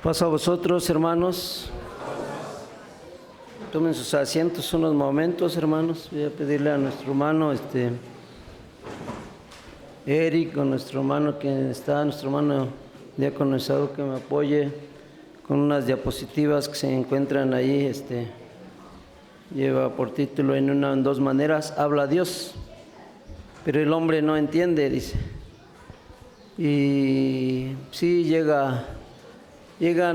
Paso a vosotros, hermanos. Tomen sus asientos unos momentos, hermanos. Voy a pedirle a nuestro hermano Eric, o nuestro hermano nuestro hermano diácono Esaú, que me apoye con unas diapositivas que se encuentran ahí. Lleva por título en dos maneras: habla Dios, pero el hombre no entiende, dice. Y sí, llegan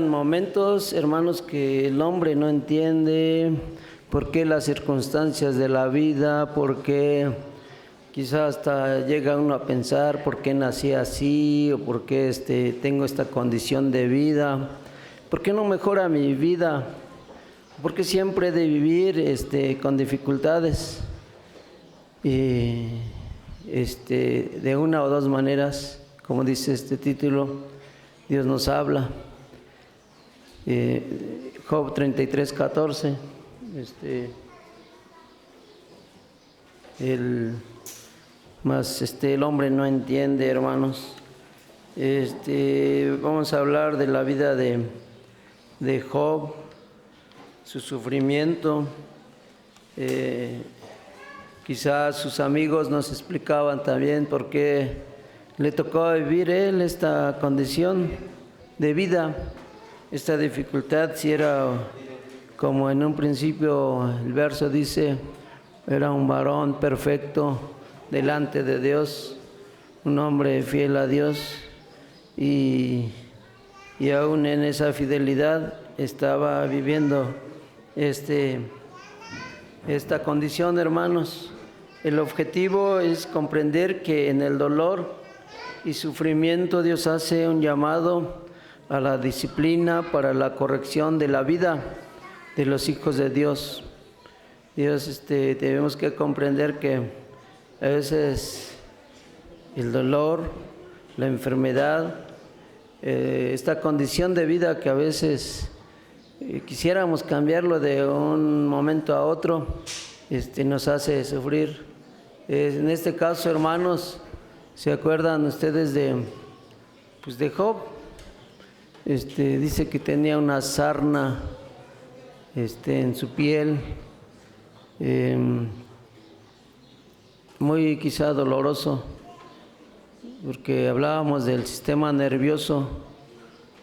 momentos, hermanos, que el hombre no entiende por qué las circunstancias de la vida, por qué quizás hasta llega uno a pensar por qué nací así, o por qué tengo esta condición de vida, por qué no mejora mi vida, por qué siempre he de vivir con dificultades. Y de una o dos maneras, como dice este título, Dios nos habla. Job 33:14, el hombre no entiende, hermanos. Vamos a hablar de la vida de Job, su sufrimiento. Quizás sus amigos nos explicaban también por qué le tocó vivir él esta condición de vida, esta dificultad. Si era, como en un principio el verso dice, era un varón perfecto delante de Dios, un hombre fiel a Dios, y aún en esa fidelidad estaba viviendo esta condición, hermanos. El objetivo es comprender que en el dolor y sufrimiento Dios hace un llamado a la disciplina para la corrección de la vida de los hijos de Dios. Tenemos que comprender que a veces el dolor, la enfermedad, esta condición de vida que a veces quisiéramos cambiarlo de un momento a otro, nos hace sufrir. En este caso, hermanos, ¿se acuerdan ustedes de Job? Dice que tenía una sarna en su piel, muy quizá doloroso, porque hablábamos del sistema nervioso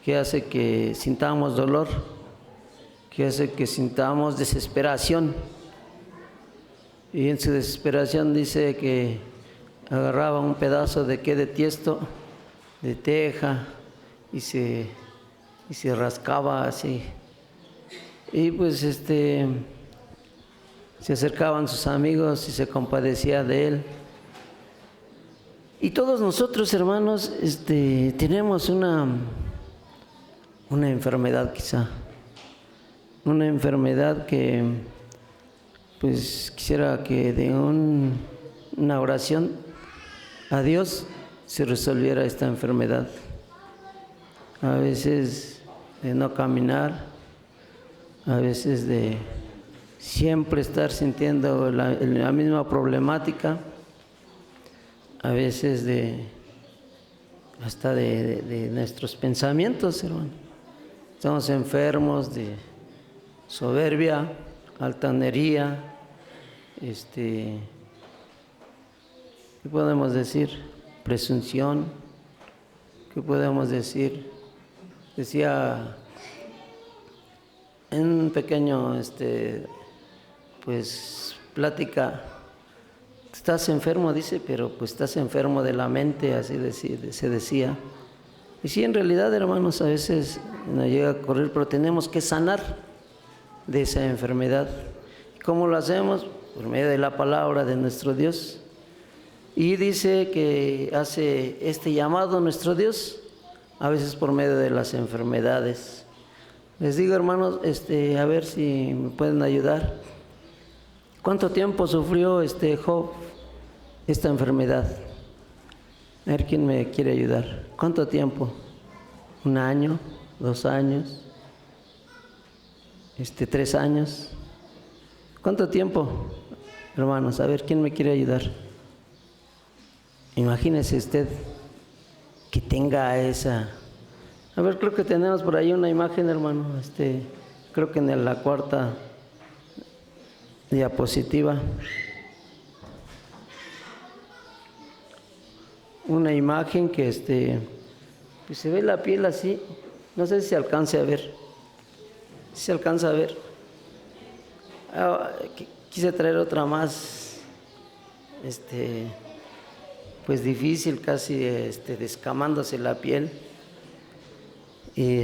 que hace que sintamos dolor, que hace que sintamos desesperación. Y en su desesperación dice que agarraba un pedazo de tiesto, de teja, y se rascaba así. Y pues se acercaban sus amigos y se compadecía de él. Y todos nosotros, hermanos, tenemos una enfermedad quizá. Una enfermedad que pues quisiera que de una oración a Dios se resolviera esta enfermedad. A veces de no caminar, a veces de siempre estar sintiendo la misma problemática, a veces hasta de nuestros pensamientos, hermano. Estamos enfermos de soberbia, altanería, ¿qué podemos decir? Presunción. ¿Qué podemos decir? Decía en un pequeño plática: estás enfermo, dice, pero pues estás enfermo de la mente, así se decía. Y sí, en realidad, hermanos, a veces nos llega a ocurrir, pero tenemos que sanar de esa enfermedad. ¿Cómo lo hacemos? Por medio de la palabra de nuestro Dios. Y dice que hace este llamado nuestro Dios, a veces por medio de las enfermedades. Les digo, hermanos, a ver si me pueden ayudar. ¿Cuánto tiempo sufrió Job esta enfermedad? A ver quién me quiere ayudar. ¿Cuánto tiempo? ¿1 año? ¿2 años? 3 años. ¿Cuánto tiempo, hermanos? A ver quién me quiere ayudar. Imagínese usted que tenga esa A ver, creo que tenemos por ahí una imagen, hermano. Creo que en la cuarta diapositiva. Una imagen que pues se ve la piel así. No sé si se alcance a ver. Si se alcanza a ver. Quise traer otra más, pues difícil, casi descamándose la piel. Y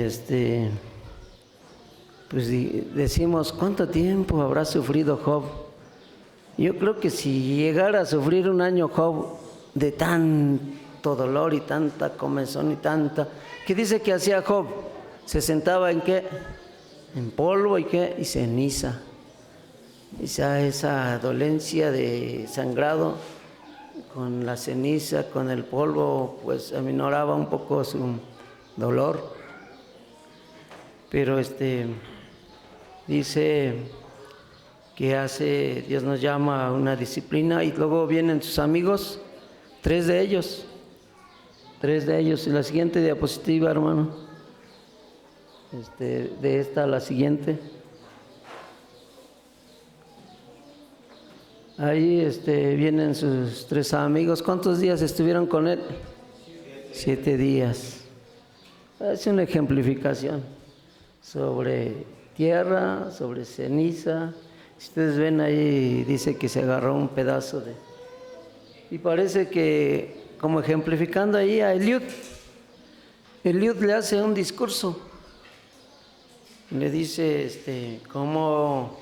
pues decimos, ¿cuánto tiempo habrá sufrido Job? Yo creo que si llegara a sufrir un año Job de tanto dolor y tanta comezón y tanta, ¿qué dice que hacía Job? Se sentaba en qué, en polvo y qué, y ceniza. Esa dolencia de sangrado con la ceniza, con el polvo, pues aminoraba un poco su dolor. Pero dice que Dios nos llama a una disciplina y luego vienen sus amigos, tres de ellos. Y la siguiente diapositiva, hermano, de esta a la siguiente. Ahí vienen sus tres amigos. ¿Cuántos días estuvieron con él? 7 días. Es una ejemplificación sobre tierra, sobre ceniza. Si ustedes ven ahí, dice que se agarró un pedazo de... Y parece que, como ejemplificando ahí a Eliud le hace un discurso. Le dice, como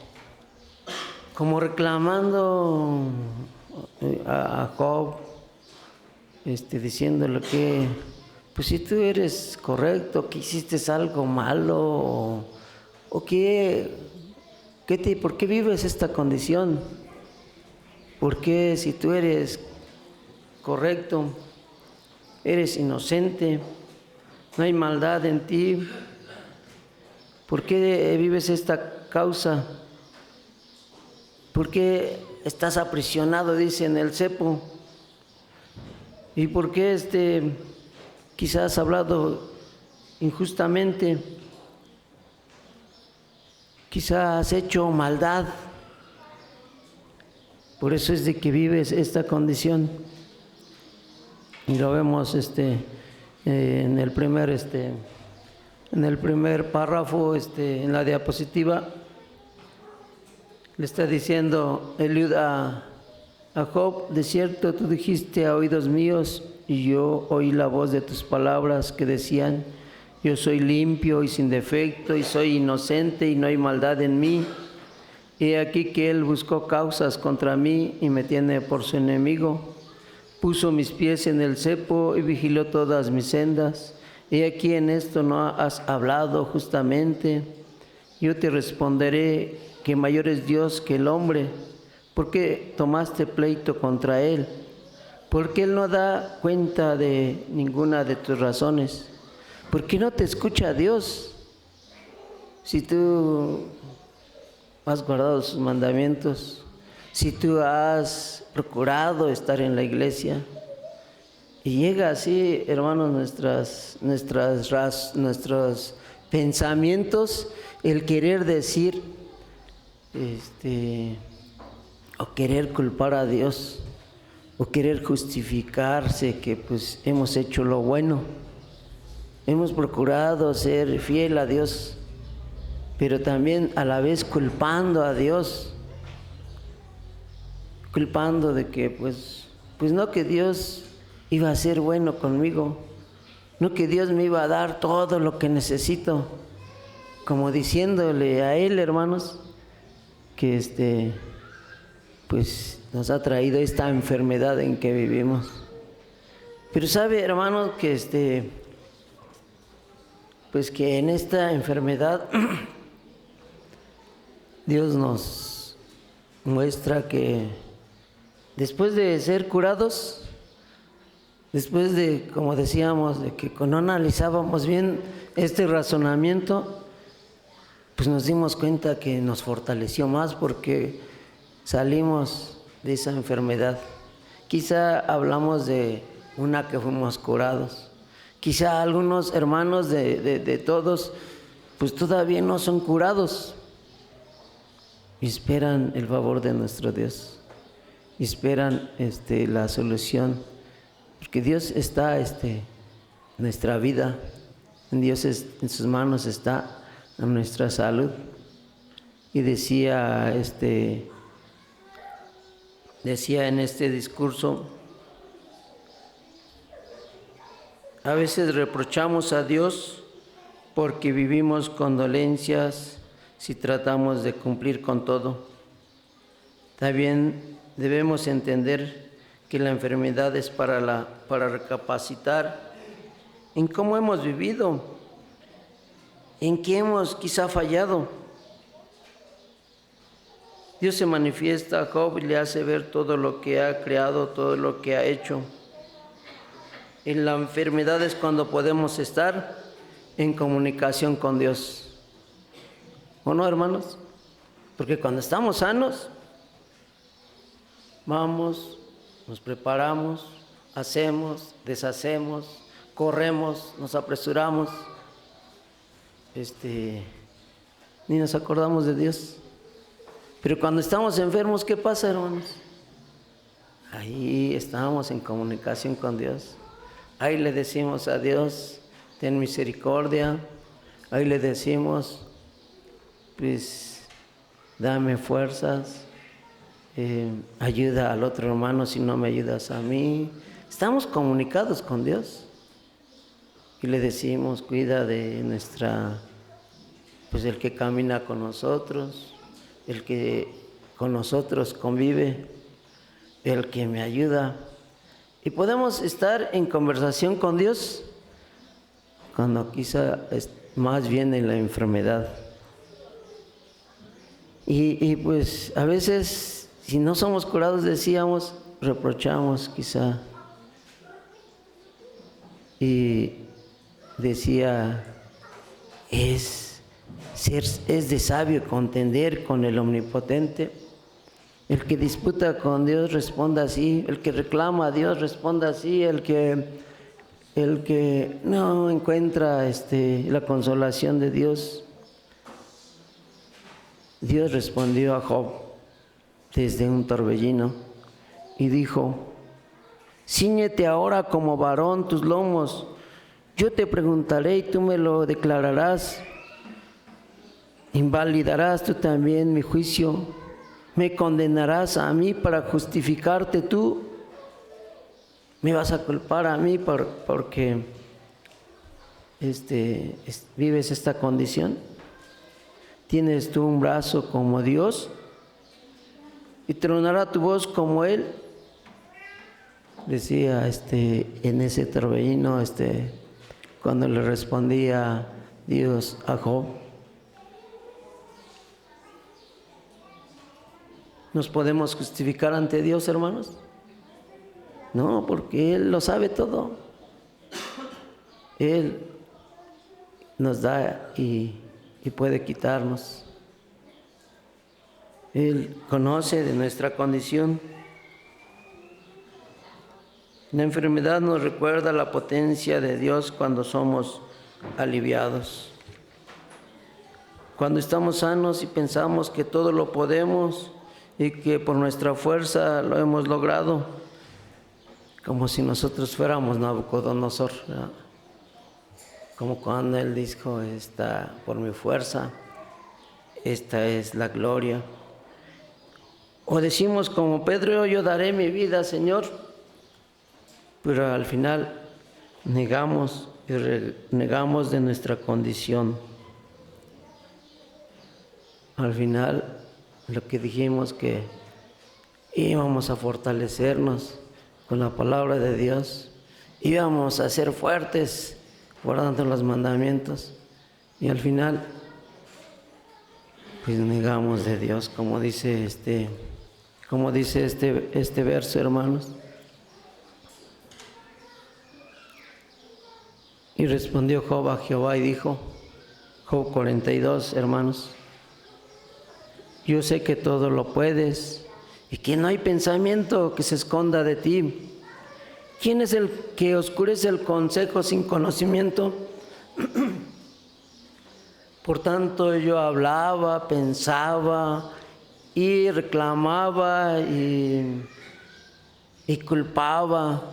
reclamando a Job, diciéndole que, pues si tú eres correcto, que hiciste algo malo, o ¿por qué vives esta condición? ¿Por qué si tú eres correcto, eres inocente, no hay maldad en ti? ¿Por qué vives esta causa? ¿Por qué estás aprisionado, dice, en el cepo? ¿Y por qué quizás has hablado injustamente? Quizás has hecho maldad. Por eso es de que vives esta condición. Y lo vemos en el primer párrafo, en la diapositiva. Le está diciendo Eliud a Job: de cierto tú dijiste a oídos míos, y yo oí la voz de tus palabras que decían: yo soy limpio y sin defecto, y soy inocente y no hay maldad en mí. He aquí que él buscó causas contra mí y me tiene por su enemigo. Puso mis pies en el cepo y vigiló todas mis sendas. He aquí en esto no has hablado justamente. Yo te responderé que mayor es Dios que el hombre. ¿Por qué tomaste pleito contra él? Porque él no da cuenta de ninguna de tus razones. ¿Por qué no te escucha Dios? Si tú has guardado sus mandamientos, si tú has procurado estar en la iglesia, y llega así, hermanos, nuestros pensamientos, el querer decir, o querer culpar a Dios, o querer justificarse que pues hemos hecho lo bueno, hemos procurado ser fiel a Dios, pero también a la vez culpando a Dios, culpando de que pues no, que Dios iba a ser bueno conmigo, no, que Dios me iba a dar todo lo que necesito, como diciéndole a Él, hermanos, que pues nos ha traído esta enfermedad en que vivimos. Pero sabe, hermanos, que pues que en esta enfermedad Dios nos muestra que después de ser curados, después de, como decíamos, de que no analizábamos bien este razonamiento, pues nos dimos cuenta que nos fortaleció más porque salimos de esa enfermedad. Quizá hablamos de una que fuimos curados, Quizá algunos hermanos de todos, pues todavía no son curados. Y esperan el favor de nuestro Dios. Y esperan la solución. Porque Dios está en nuestra vida. En Dios en sus manos está nuestra salud. Y decía en este discurso, a veces reprochamos a Dios porque vivimos con dolencias si tratamos de cumplir con todo. También debemos entender que la enfermedad es para recapacitar en cómo hemos vivido, en qué hemos quizá fallado. Dios se manifiesta a Job y le hace ver todo lo que ha creado, todo lo que ha hecho. En la enfermedad es cuando podemos estar en comunicación con Dios. ¿O no, hermanos? Porque cuando estamos sanos, vamos, nos preparamos, hacemos, deshacemos, corremos, nos apresuramos, ni nos acordamos de Dios. Pero cuando estamos enfermos, ¿qué pasa, hermanos? Ahí estamos en comunicación con Dios. Ahí le decimos a Dios, ten misericordia. Ahí le decimos, pues, dame fuerzas, ayuda al otro hermano si no me ayudas a mí. Estamos comunicados con Dios. Y le decimos, cuida de el que camina con nosotros, el que con nosotros convive, el que me ayuda. Y podemos estar en conversación con Dios cuando quizá es más bien en la enfermedad. Y pues a veces, si no somos curados, decíamos, reprochamos quizá. Y decía, es de sabio contender con el Omnipotente. El que disputa con Dios responda así, el que reclama a Dios responda así, el que no encuentra la consolación de Dios. Dios respondió a Job desde un torbellino y dijo, cíñete ahora como varón tus lomos, yo te preguntaré y tú me lo declararás. Invalidarás tú también mi juicio, me condenarás a mí para justificarte tú, me vas a culpar a mí porque vives esta condición. ¿Tienes tú un brazo como Dios? ¿Y tronará tu voz como Él? Decía en ese torbellino, cuando le respondía Dios a Job. ¿Nos podemos justificar ante Dios, hermanos? No, porque Él lo sabe todo. Él nos da y puede quitarnos. Él conoce de nuestra condición. La enfermedad nos recuerda la potencia de Dios cuando somos aliviados. Cuando estamos sanos y pensamos que todo lo podemos y que por nuestra fuerza lo hemos logrado, como si nosotros fuéramos Nabucodonosor, ¿verdad? Como cuando él dijo, por mi fuerza, esta es la gloria. O decimos como Pedro, yo daré mi vida, Señor, pero al final negamos y renegamos de nuestra condición. Al final, lo que dijimos que íbamos a fortalecernos con la palabra de Dios, íbamos a ser fuertes guardando los mandamientos, y al final pues negamos de Dios, como dice este verso, hermanos. Y respondió Job a Jehová y dijo, Job 42, hermanos, yo sé que todo lo puedes y que no hay pensamiento que se esconda de ti. ¿Quién es el que oscurece el consejo sin conocimiento? Por tanto, yo hablaba, pensaba y reclamaba y culpaba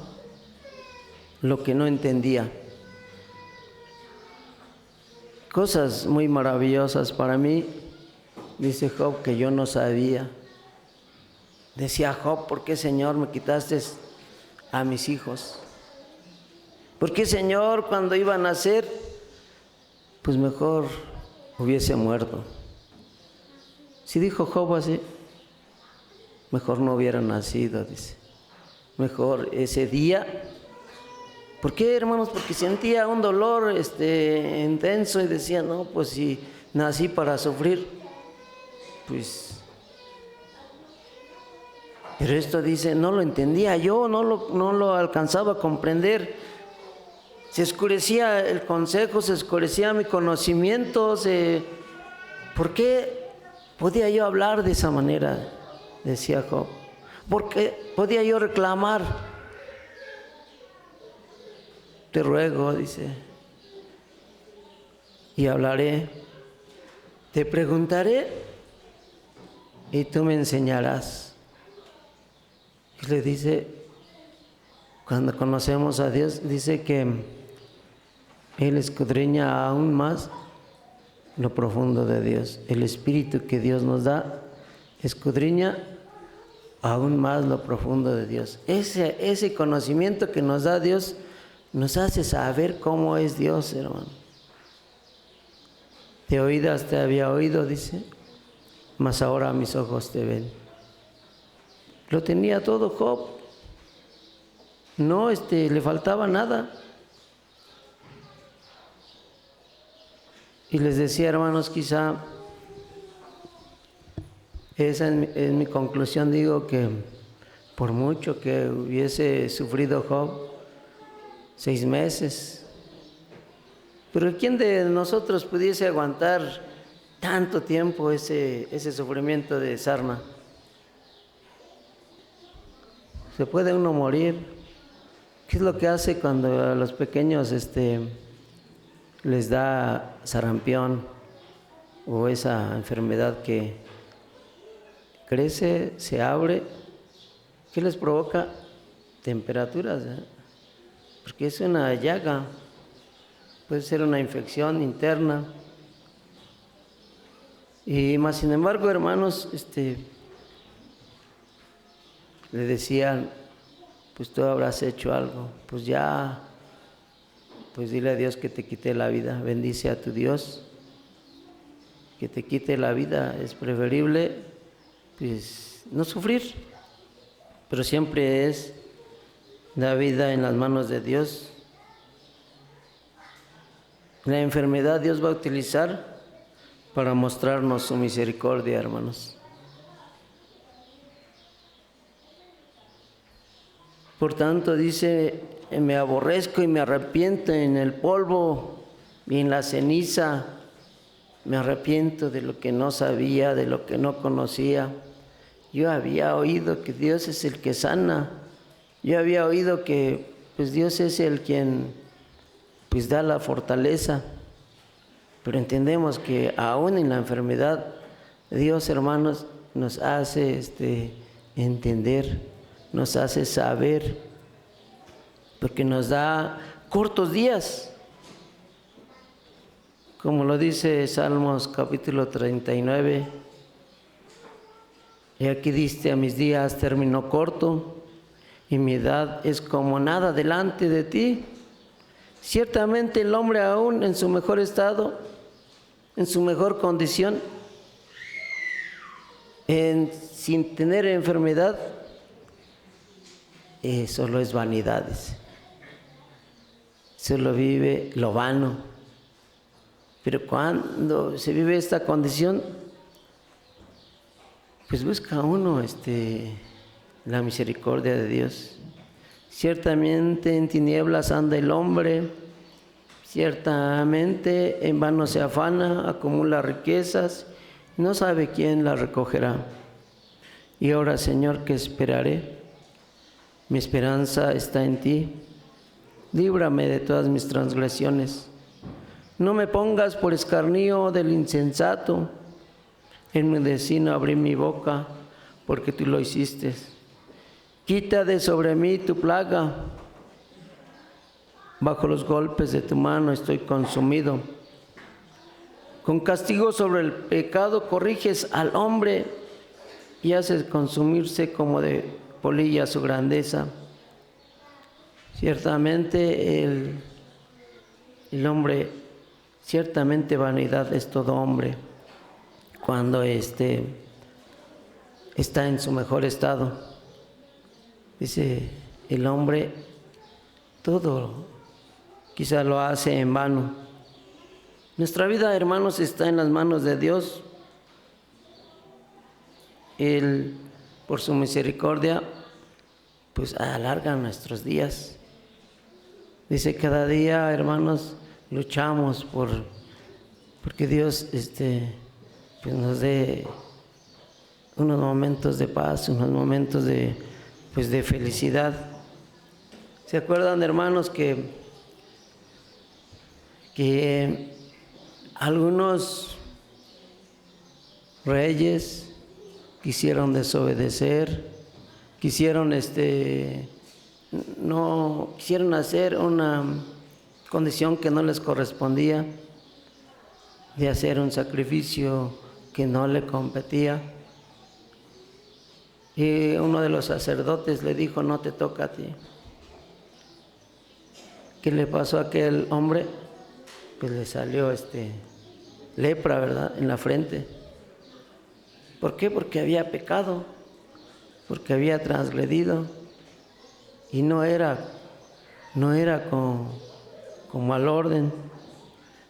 lo que no entendía. Cosas muy maravillosas para mí, dice Job, que yo no sabía. Decía Job, ¿por qué, Señor, me quitaste a mis hijos? ¿Por qué, Señor, cuando iban a nacer, pues mejor hubiese muerto? Si dijo Job así, mejor no hubiera nacido, dice. Mejor ese día. ¿Por qué, hermanos? Porque sentía un dolor intenso y decía, no, pues si nací para sufrir, pues. Pero esto dice, no lo entendía yo, no lo alcanzaba a comprender. Se oscurecía el consejo, se oscurecía mi conocimiento. ¿Por qué podía yo hablar de esa manera? Decía Job. ¿Por qué podía yo reclamar? Te ruego, dice, y hablaré, te preguntaré y tú me enseñarás. Y le dice, cuando conocemos a Dios, dice que Él escudriña aún más lo profundo de Dios. El Espíritu que Dios nos da escudriña aún más lo profundo de Dios. Ese conocimiento que nos da Dios nos hace saber cómo es Dios, hermano. De oídas te había oído, dice, mas ahora mis ojos te ven. Lo tenía todo Job. No le faltaba nada. Y les decía, hermanos, quizá esa es mi conclusión. Digo que por mucho que hubiese sufrido Job 6 meses, pero ¿quién de nosotros pudiese aguantar tanto tiempo ese sufrimiento de sarna? Se puede uno morir. ¿Qué es lo que hace cuando a los pequeños les da sarampión o esa enfermedad que crece, se abre? ¿Qué les provoca? Temperaturas, porque es una llaga, puede ser una infección interna. Y más sin embargo, hermanos, le decían, pues tú habrás hecho algo, pues ya, pues dile a Dios que te quite la vida, bendice a tu Dios, que te quite la vida. Es preferible, pues, no sufrir, pero siempre es la vida en las manos de Dios. La enfermedad Dios va a utilizar para mostrarnos su misericordia, hermanos. Por tanto, dice, me aborrezco y me arrepiento en el polvo y en la ceniza. Me arrepiento de lo que no sabía, de lo que no conocía. Yo había oído que Dios es el que sana. Yo había oído que pues Dios es el quien pues da la fortaleza. Pero entendemos que aún en la enfermedad, Dios, hermanos, nos hace entender, nos hace saber, porque nos da cortos días. Como lo dice Salmos capítulo 39, y aquí diste a mis días término corto, y mi edad es como nada delante de ti. Ciertamente el hombre aún en su mejor estado, en su mejor condición, sin tener enfermedad, solo es vanidades. Solo vive lo vano. Pero cuando se vive esta condición, pues busca uno la misericordia de Dios. Ciertamente en tinieblas anda el hombre, ciertamente en vano se afana, acumula riquezas, no sabe quién las recogerá. Y ahora, Señor, ¿qué esperaré? Mi esperanza está en ti. Líbrame de todas mis transgresiones. No me pongas por escarnio del insensato. En mi destino abrí mi boca, porque tú lo hiciste. Quita de sobre mí tu plaga. Bajo los golpes de tu mano estoy consumido. Con castigo sobre el pecado corriges al hombre y haces consumirse como de polilla su grandeza. Ciertamente el hombre, ciertamente vanidad es todo hombre cuando está en su mejor estado. Dice el hombre, todo quizá lo hace en vano. Nuestra vida, hermanos, está en las manos de Dios. Él, por su misericordia, pues alarga nuestros días. Dice, cada día, hermanos, luchamos porque Dios pues nos dé unos momentos de paz, unos momentos de felicidad. ¿Se acuerdan, hermanos, que algunos reyes quisieron desobedecer, quisieron hacer una condición que no les correspondía, de hacer un sacrificio que no le competía? Y uno de los sacerdotes le dijo, no te toca a ti. ¿Qué le pasó a aquel hombre? Pues le salió lepra, ¿verdad?, en la frente. ¿Por qué? Porque había pecado, porque había transgredido y no era como al orden.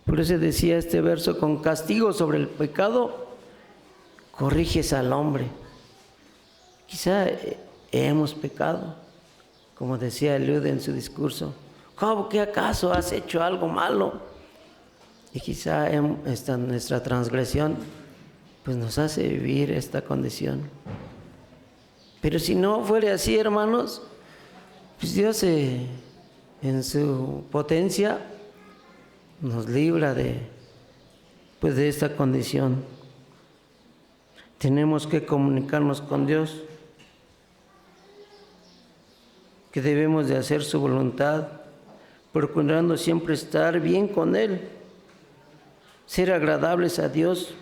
Por eso decía este verso, con castigo sobre el pecado corriges al hombre. Quizá hemos pecado, como decía Eliud en su discurso. ¿Cómo que acaso has hecho algo malo? Y quizá nuestra transgresión pues nos hace vivir esta condición. Pero si no fuera así, hermanos, pues Dios en su potencia nos libra de esta condición. Tenemos que comunicarnos con Dios, que debemos de hacer su voluntad, procurando siempre estar bien con Él, ser agradables a Dios,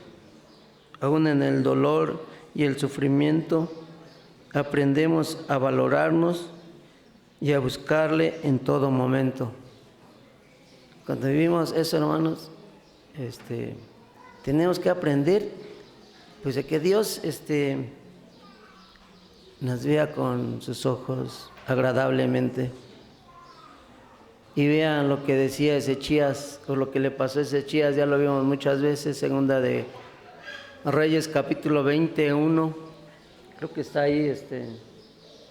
aún en el dolor y el sufrimiento. Aprendemos a valorarnos y a buscarle en todo momento. Cuando vivimos eso, hermanos, tenemos que aprender pues de que Dios nos vea con sus ojos agradablemente. Y vean lo que decía Ezechías, o lo que le pasó a Ezechías, ya lo vimos muchas veces, Segunda de Reyes, capítulo 21, creo que está ahí,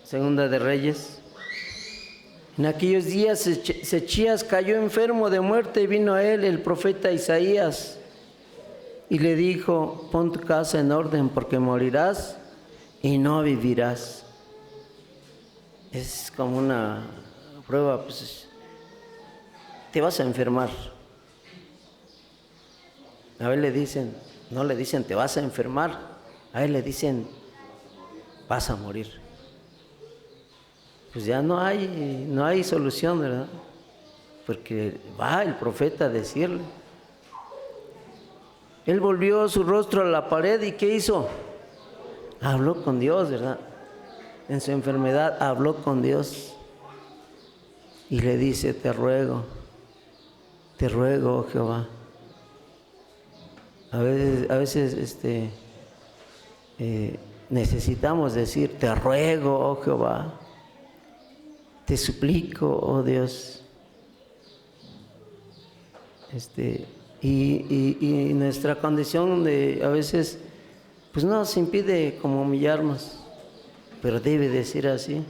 Segunda de Reyes. En aquellos días Ezechías cayó enfermo de muerte y vino a él el profeta Isaías y le dijo, pon tu casa en orden porque morirás y no vivirás. Es como una prueba, pues te vas a enfermar. A él le dicen, no le dicen te vas a enfermar, a él le dicen vas a morir. Pues ya no hay solución, ¿verdad? Porque va el profeta a decirle. Él volvió su rostro a la pared y ¿qué hizo? Habló con Dios, ¿verdad? En su enfermedad habló con Dios y le dice, te ruego, oh Jehová. A veces necesitamos decir, te ruego, oh Jehová, te suplico, oh Dios. Y nuestra condición a veces pues no nos impide como humillarnos, pero debe de ser así.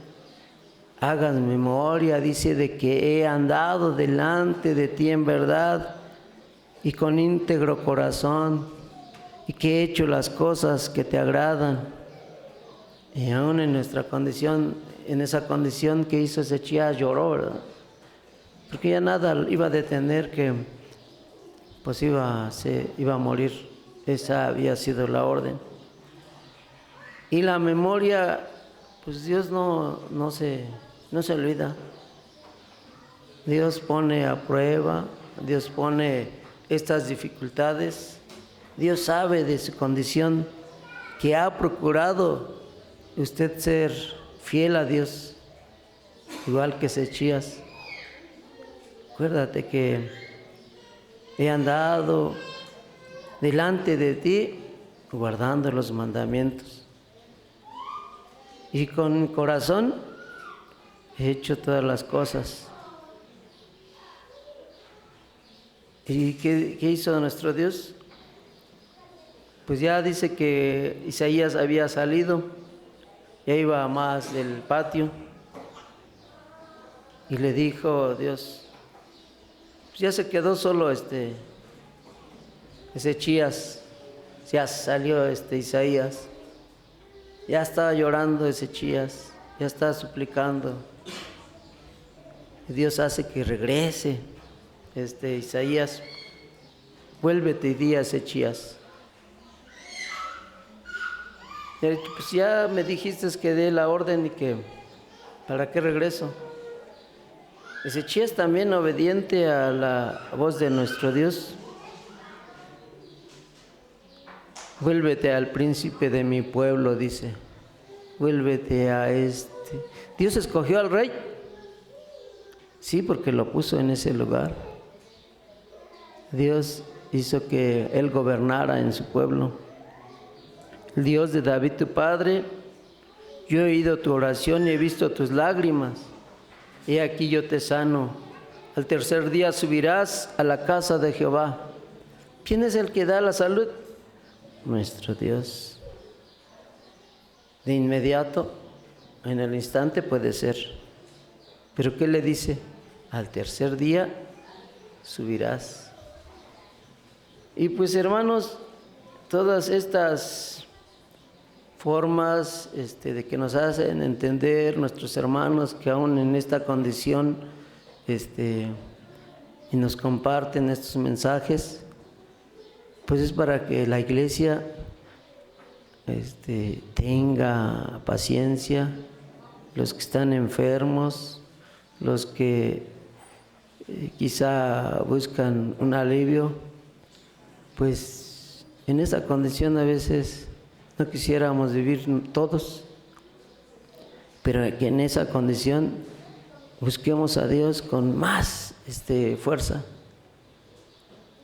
Hagan memoria, dice, de que he andado delante de ti en verdad y con íntegro corazón, y que he hecho las cosas que te agradan. Y aún en nuestra condición en esa condición que hizo Ezechías, lloró, ¿verdad? Porque ya nada iba a detener que pues iba a morir. Esa había sido la orden. Y la memoria, pues Dios no se olvida. Dios pone a prueba, Dios pone estas dificultades. Dios sabe de su condición, que ha procurado usted ser fiel a Dios, igual que Ezechías. Acuérdate que he andado delante de ti guardando los mandamientos, y con mi corazón he hecho todas las cosas. ¿Y qué hizo nuestro Dios? Pues ya dice que Isaías había salido, ya iba más del patio, y le dijo Dios, pues ya se quedó solo Ezechías, ya salió Isaías, ya estaba llorando Ezechías, ya estaba suplicando. Y Dios hace que regrese Isaías, vuélvete y di a Ezechías. Pues ya me dijiste que dé la orden y que ¿para qué regreso? Ezechías también obediente a la voz de nuestro Dios. Vuélvete al príncipe de mi pueblo, dice. Vuélvete a Dios escogió al rey. Sí, porque lo puso en ese lugar. Dios hizo que él gobernara en su pueblo. El Dios de David tu padre, yo he oído tu oración y he visto tus lágrimas. He aquí yo te sano. Al tercer día subirás a la casa de Jehová. ¿Quién es el que da la salud? Nuestro Dios. De inmediato, en el instante puede ser. Pero ¿qué le dice? Al tercer día subirás. Y pues, hermanos, todas estas formas de que nos hacen entender nuestros hermanos que aún en esta condición y nos comparten estos mensajes, pues es para que la iglesia tenga paciencia, los que están enfermos, los que quizá buscan un alivio, pues en esa condición a veces no quisiéramos vivir todos, pero que en esa condición busquemos a Dios con más fuerza.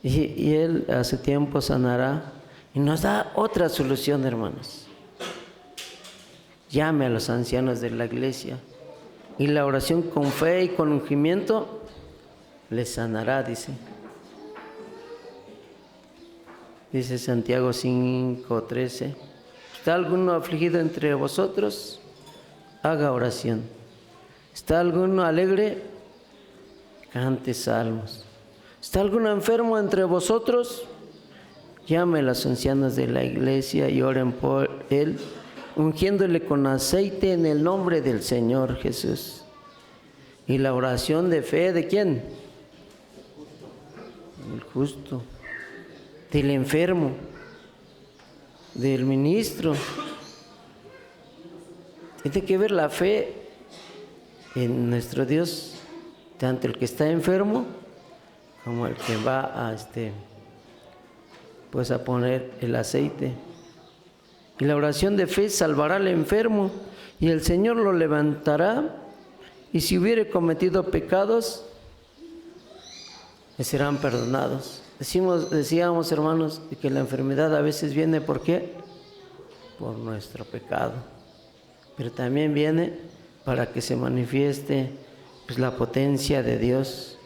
Y Él a su tiempo sanará y nos da otra solución, hermanos. Llame a los ancianos de la iglesia y la oración con fe y con ungimiento les sanará, dice. Dice Santiago 5:13. ¿Está alguno afligido entre vosotros? Haga oración. ¿Está alguno alegre? Cante salmos. ¿Está alguno enfermo entre vosotros? Llame a los ancianos de la iglesia y oren por él, ungiéndole con aceite en el nombre del Señor Jesús. Y la oración de fe, ¿de quién? Del justo, del enfermo, del ministro. Tiene que ver la fe en nuestro Dios, tanto el que está enfermo como el que va a a poner el aceite. Y la oración de fe salvará al enfermo y el Señor lo levantará, y si hubiere cometido pecados, le serán perdonados. Decíamos, hermanos, que la enfermedad a veces viene, ¿por qué? Por nuestro pecado. Pero también viene para que se manifieste la potencia de Dios.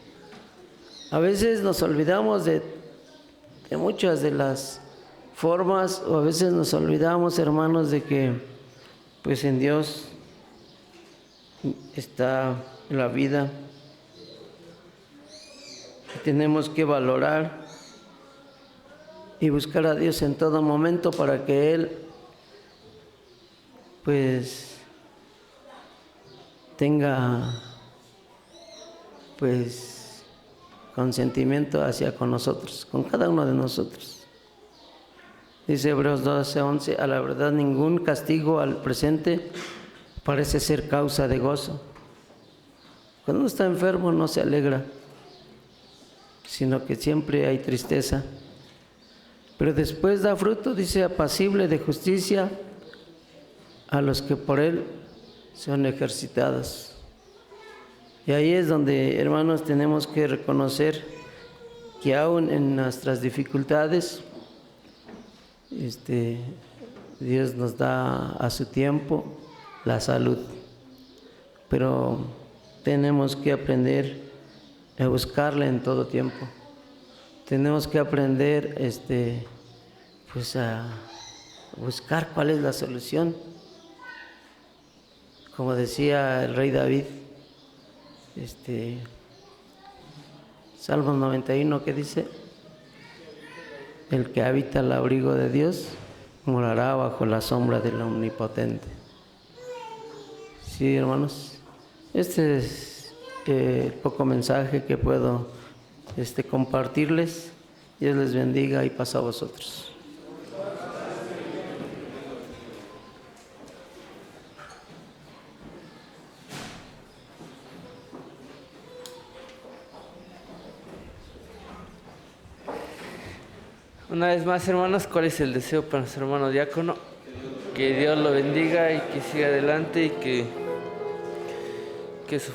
A veces nos olvidamos de muchas de las formas, o a veces nos olvidamos, hermanos, de que pues en Dios está la vida. Tenemos que valorar y buscar a Dios en todo momento para que Él pues tenga pues consentimiento hacia con nosotros, con cada uno de nosotros. Dice Hebreos 12:11, a la verdad ningún castigo al presente parece ser causa de gozo. Cuando uno está enfermo no se alegra, sino que siempre hay tristeza. Pero después da fruto, dice, apacible de justicia a los que por él son ejercitados. Y ahí es donde, hermanos, tenemos que reconocer que aún en nuestras dificultades, Dios nos da a su tiempo la salud, pero tenemos que aprender a buscarla en todo tiempo. Tenemos que aprender pues a buscar cuál es la solución. Como decía el rey David, Salmos 91, que dice: el que habita al abrigo de Dios morará bajo la sombra del Omnipotente. Sí, hermanos, este es el poco mensaje que puedo compartirles. Dios les bendiga y paz a vosotros. Una vez más, hermanos, ¿cuál es el deseo para nuestro hermano diácono? Que Dios lo bendiga y que siga adelante y que su